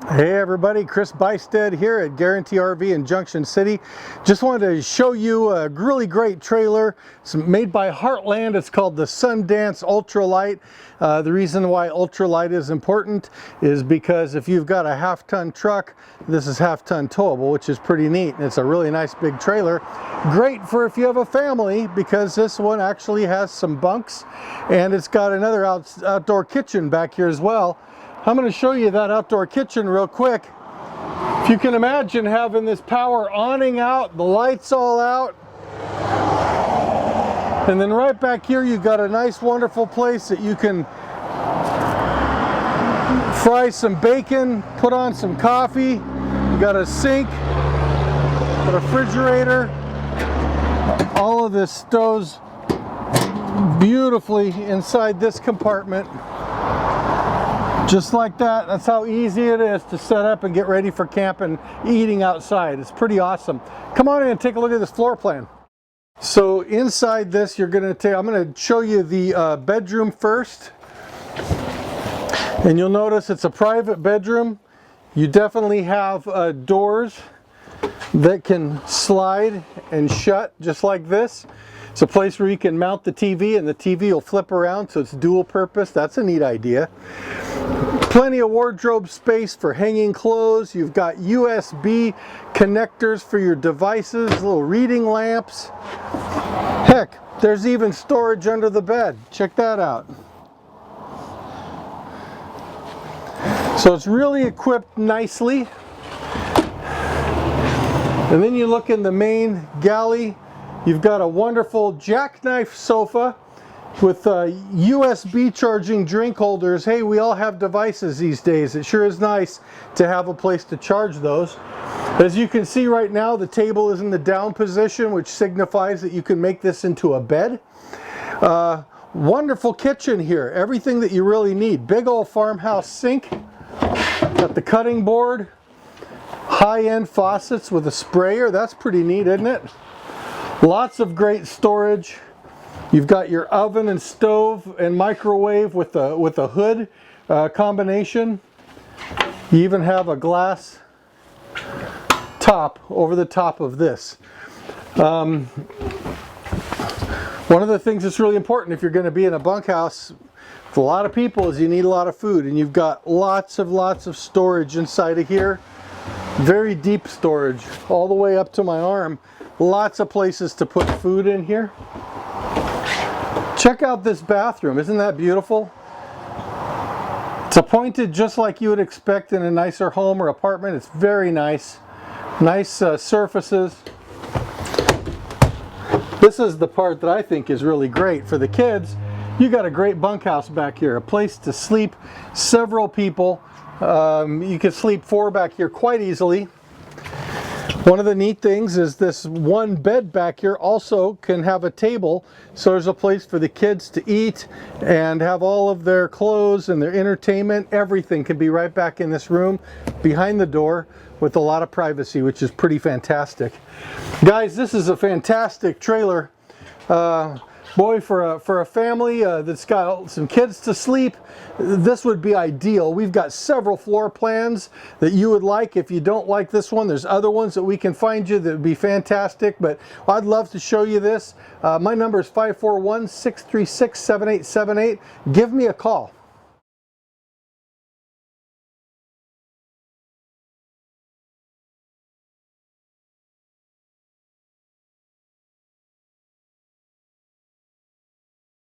Hey everybody, Chris Bystead here at Guarantee RV in Junction City. Just wanted to show you a really great trailer. It's made by Heartland. It's called the Sundance Ultralight. The reason why ultralight is important is because if you've got a half-ton truck, this is half-ton towable, which is pretty neat. And it's a really nice big trailer. Great for if you have a family, because this one actually has some bunks and it's got another outdoor kitchen back here as well. I'm going to show you that outdoor kitchen real quick. If you can imagine having this power awning out, the lights all out, and then right back here you've got a nice wonderful place that you can fry some bacon, put on some coffee. You got a sink, a refrigerator. All of this stows beautifully inside this compartment. Just like that. That's how easy it is to set up and get ready for camp and eating outside. It's pretty awesome. Come on in and take a look at this floor plan. So inside this, I'm going to show you the bedroom first. And you'll notice it's a private bedroom. You definitely have doors that can slide and shut just like this. It's a place where you can mount the TV and the TV will flip around, so it's dual purpose. That's a neat idea. Plenty of wardrobe space for hanging clothes. You've got USB connectors for your devices, little reading lamps. Heck, there's even storage under the bed. Check that out. So it's really equipped nicely. And then you look in the main galley. You've got a wonderful jackknife sofa with USB charging drink holders. Hey, we all have devices these days. It sure is nice to have a place to charge those. As you can see right now, the table is in the down position, which signifies that you can make this into a bed. Wonderful kitchen here. Everything that you really need. Big old farmhouse sink. Got the cutting board. High-end faucets with a sprayer. That's pretty neat, isn't it? Lots of great storage. You've got your oven and stove and microwave with a hood combination. You even have a glass top over the top of this. One of the things that's really important if you're going to be in a bunkhouse with a lot of people is you need a lot of food, and you've got lots of storage inside of here. Very deep storage all the way up to my arm. Lots of places to put food in here. Check out this bathroom. Isn't that beautiful? It's appointed just like you would expect in a nicer home or apartment. It's very nice. Nice surfaces. This is the part that I think is really great for the kids. You got a great bunkhouse back here. A place to sleep several people. You can sleep 4 back here quite easily. One of the neat things is this one bed back here also can have a table, so there's a place for the kids to eat and have all of their clothes and their entertainment. Everything can be right back in this room behind the door with a lot of privacy, which is pretty fantastic. Guys, this is a fantastic trailer. Boy, for a family that's got some kids to sleep, this would be ideal. We've got several floor plans that you would like. If you don't like this one, there's other ones that we can find you that would be fantastic, but I'd love to show you this. My number is 541-636-7878. Give me a call.